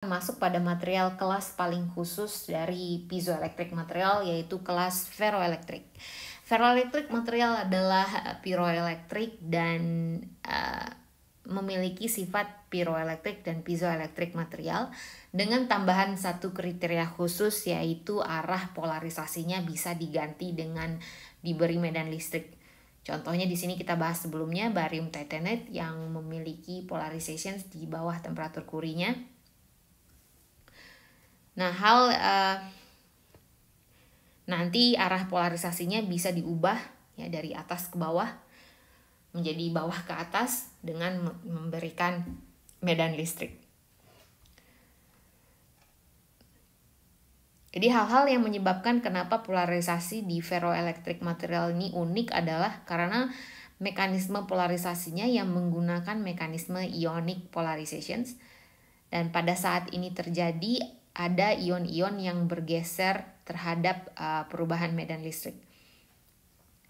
masuk pada material kelas paling khusus dari piezoelectric material, yaitu kelas ferroelectric. Ferroelectric material adalah pyroelectric dan memiliki sifat pyroelectric dan piezoelectric material dengan tambahan satu kriteria khusus, yaitu arah polarisasinya bisa diganti dengan diberi medan listrik. Contohnya di sini kita bahas sebelumnya barium titanate yang memiliki polarization di bawah temperatur Curie'nya. Nah, nanti arah polarisasinya bisa diubah ya dari atas ke bawah menjadi bawah ke atas dengan memberikan medan listrik. Jadi hal-hal yang menyebabkan kenapa polarisasi di ferroelectric material ini unik adalah karena mekanisme polarisasinya yang menggunakan mekanisme ionic polarizations, dan pada saat ini terjadi ada ion-ion yang bergeser terhadap perubahan medan listrik.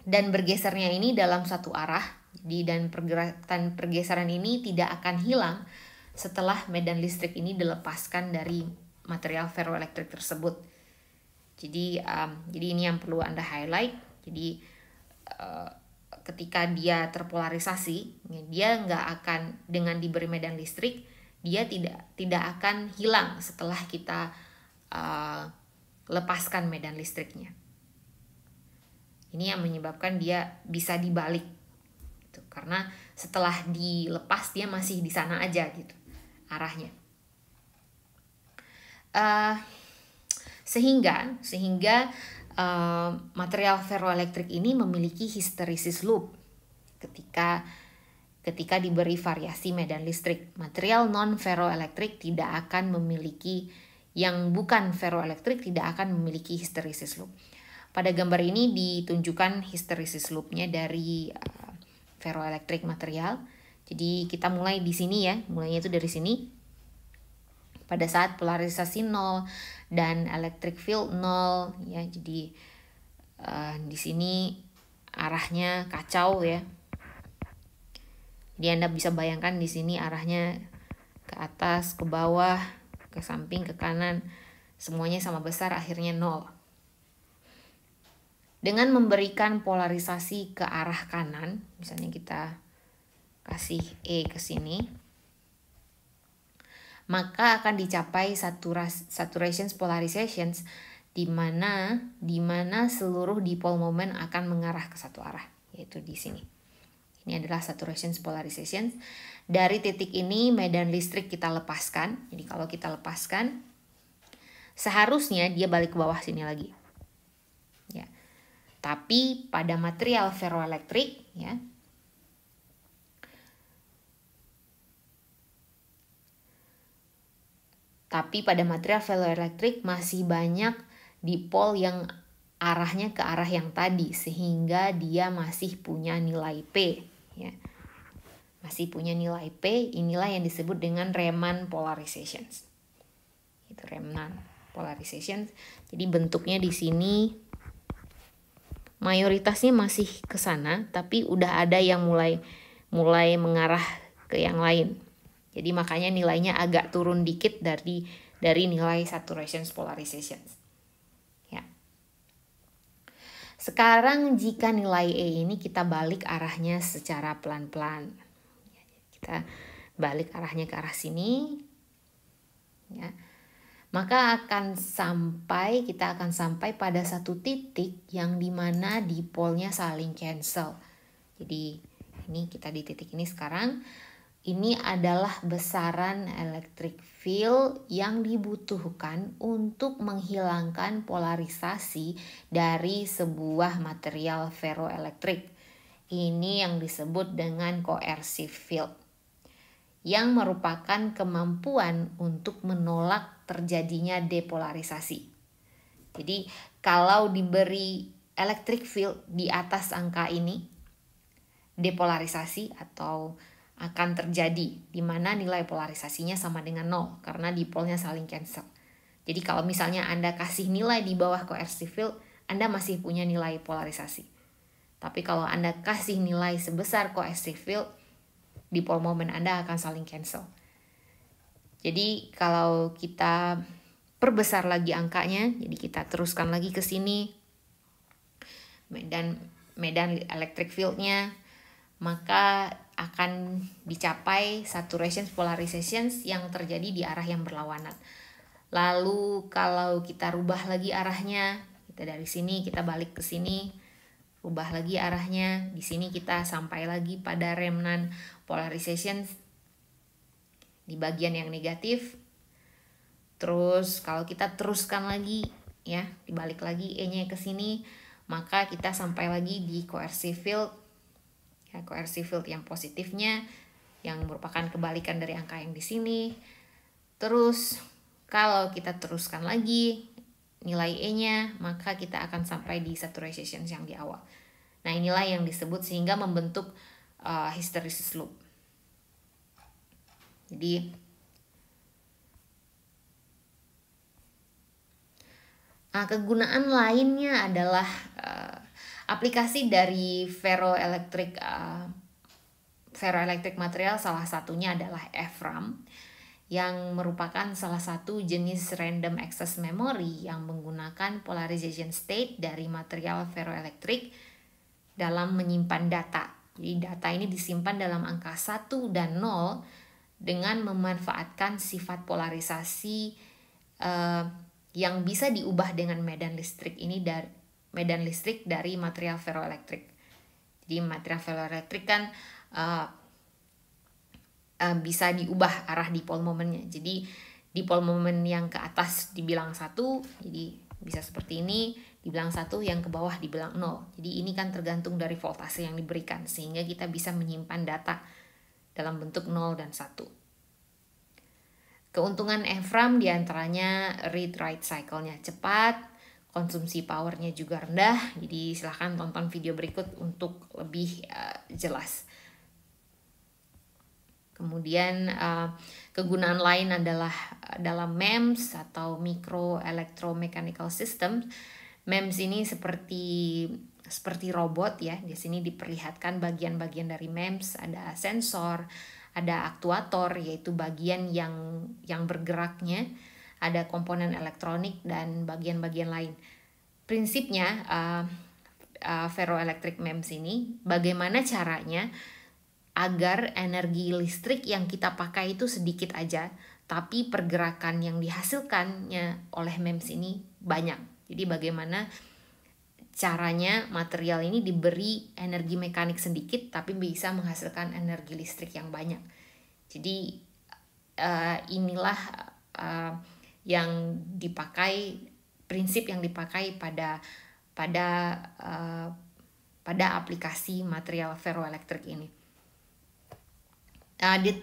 Dan bergesernya ini dalam satu arah, dan pergeseran ini tidak akan hilang setelah medan listrik ini dilepaskan dari material ferroelektrik tersebut. Jadi ini yang perlu Anda highlight. Jadi ketika dia terpolarisasi, dia nggak akan dengan diberi medan listrik, dia tidak akan hilang setelah kita lepaskan medan listriknya. Ini yang menyebabkan dia bisa dibalik, gitu. Karena setelah dilepas dia masih di sana aja gitu arahnya. Sehingga material ferroelektrik ini memiliki hysteresis loop ketika diberi variasi medan listrik. Material non-ferroelektrik tidak akan memiliki, yang bukan ferroelektrik tidak akan memiliki hysteresis loop. Pada gambar ini ditunjukkan hysteresis loopnya dari ferroelektrik material. Jadi kita mulai di sini ya, mulainya itu dari sini. Pada saat polarisasi 0 dan electric field 0 ya, jadi di sini arahnya kacau ya. Jadi Anda bisa bayangkan di sini arahnya ke atas, ke bawah, ke samping, ke kanan, semuanya sama besar, akhirnya 0. Dengan memberikan polarisasi ke arah kanan, misalnya kita kasih E ke sini, maka akan dicapai saturation polarizations di mana seluruh dipole moment akan mengarah ke satu arah, yaitu di sini. Ini adalah saturation polarization. Dari titik ini medan listrik kita lepaskan. Jadi kalau kita lepaskan, seharusnya dia balik ke bawah sini lagi. Ya. Tapi pada material ferroelektrik ya, masih banyak dipole yang arahnya ke arah yang tadi, sehingga dia masih punya nilai P ya. Masih punya nilai P, inilah yang disebut dengan Raman polarizations. Itu Raman polarizations. Jadi bentuknya di sini mayoritasnya masih ke sana, tapi udah ada yang mulai mengarah ke yang lain. Jadi makanya nilainya agak turun dikit dari nilai saturation polarizations. Ya. Sekarang jika nilai E ini kita balik arahnya secara pelan-pelan. Kita balik arahnya ke arah sini. Ya. Maka kita akan sampai pada satu titik yang dimana dipolnya saling cancel. Jadi ini kita di titik ini sekarang. Ini adalah besaran electric field yang dibutuhkan untuk menghilangkan polarisasi dari sebuah material ferroelektrik. Ini yang disebut dengan coercive field, yang merupakan kemampuan untuk menolak terjadinya depolarisasi. Jadi kalau diberi electric field di atas angka ini, depolarisasi atau akan terjadi, di mana nilai polarisasinya sama dengan 0 karena dipolnya saling cancel. Jadi kalau misalnya Anda kasih nilai di bawah coercive field, Anda masih punya nilai polarisasi. Tapi kalau Anda kasih nilai sebesar coercive field, dipole moment Anda akan saling cancel. Jadi kalau kita perbesar lagi angkanya, jadi kita teruskan lagi ke sini medan electric fieldnya, maka akan dicapai saturation polarization yang terjadi di arah yang berlawanan. Lalu kalau kita rubah lagi arahnya, kita dari sini kita balik ke sini, rubah lagi arahnya, di sini kita sampai lagi pada remnant polarization di bagian yang negatif. Terus kalau kita teruskan lagi ya, dibalik lagi E-nya ke sini, maka kita sampai lagi di coercive field. Ya, coercive field yang positifnya yang merupakan kebalikan dari angka yang di sini. Terus kalau kita teruskan lagi nilai E-nya, maka kita akan sampai di saturation yang di awal. Nah, inilah yang disebut sehingga membentuk hysteresis loop. Jadi kegunaan lainnya adalah aplikasi dari ferroelectric material, salah satunya adalah EFRAM yang merupakan salah satu jenis random access memory yang menggunakan polarization state dari material ferroelectric dalam menyimpan data. Jadi data ini disimpan dalam angka 1 dan 0 dengan memanfaatkan sifat polarisasi yang bisa diubah dengan medan listrik dari material ferroelectric. Jadi material ferroelectric kan bisa diubah arah dipole momennya. Jadi dipole moment yang ke atas dibilang 1, jadi bisa seperti ini, dibilang 1, yang ke bawah dibilang 0. Jadi ini kan tergantung dari voltase yang diberikan, sehingga kita bisa menyimpan data dalam bentuk 0 dan 1. Keuntungan EFRAM diantaranya read-write cycle-nya cepat, konsumsi powernya juga rendah. Jadi silahkan tonton video berikut untuk lebih jelas. Kemudian kegunaan lain adalah dalam MEMS atau Micro Electromechanical System. MEMS ini seperti robot ya. Di sini diperlihatkan bagian-bagian dari MEMS, ada sensor, ada aktuator yaitu bagian yang bergeraknya, ada komponen elektronik dan bagian-bagian lain. Prinsipnya ferroelectric MEMS ini bagaimana caranya agar energi listrik yang kita pakai itu sedikit aja, tapi pergerakan yang dihasilkannya oleh MEMS ini banyak. Jadi bagaimana caranya material ini diberi energi mekanik sedikit, tapi bisa menghasilkan energi listrik yang banyak. Jadi inilah yang dipakai, prinsip yang dipakai pada aplikasi material ferroelectric ini.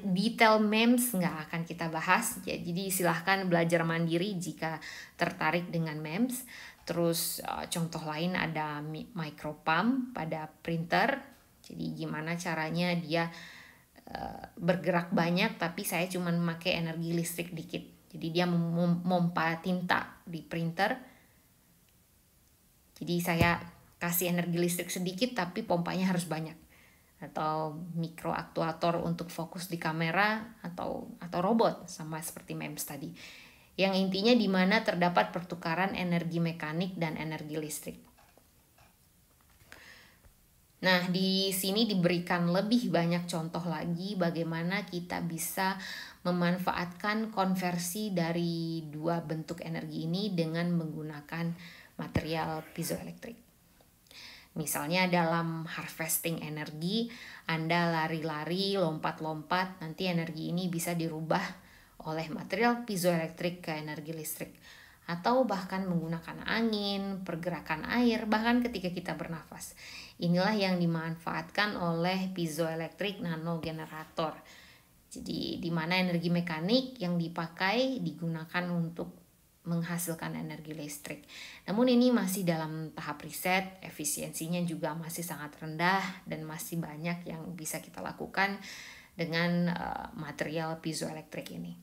Detail MEMS nggak akan kita bahas, jadi silahkan belajar mandiri jika tertarik dengan MEMS. Terus contoh lain ada micropump pada printer, jadi gimana caranya dia bergerak banyak tapi saya cuma memakai energi listrik dikit. Jadi dia memompa tinta di printer, jadi saya kasih energi listrik sedikit tapi pompanya harus banyak. Atau mikroaktuator untuk fokus di kamera atau robot sama seperti MEMS tadi. Yang intinya di mana terdapat pertukaran energi mekanik dan energi listrik. Nah, di sini diberikan lebih banyak contoh lagi bagaimana kita bisa memanfaatkan konversi dari dua bentuk energi ini dengan menggunakan material piezoelektrik. Misalnya dalam harvesting energi, Anda lari-lari, lompat-lompat, nanti energi ini bisa dirubah oleh material piezoelektrik ke energi listrik. Atau bahkan menggunakan angin, pergerakan air, bahkan ketika kita bernafas. Inilah yang dimanfaatkan oleh piezoelektrik nanogenerator. Jadi di mana energi mekanik yang dipakai digunakan untuk menghasilkan energi listrik. Namun ini masih dalam tahap riset, efisiensinya juga masih sangat rendah dan masih banyak yang bisa kita lakukan dengan material piezoelektrik ini.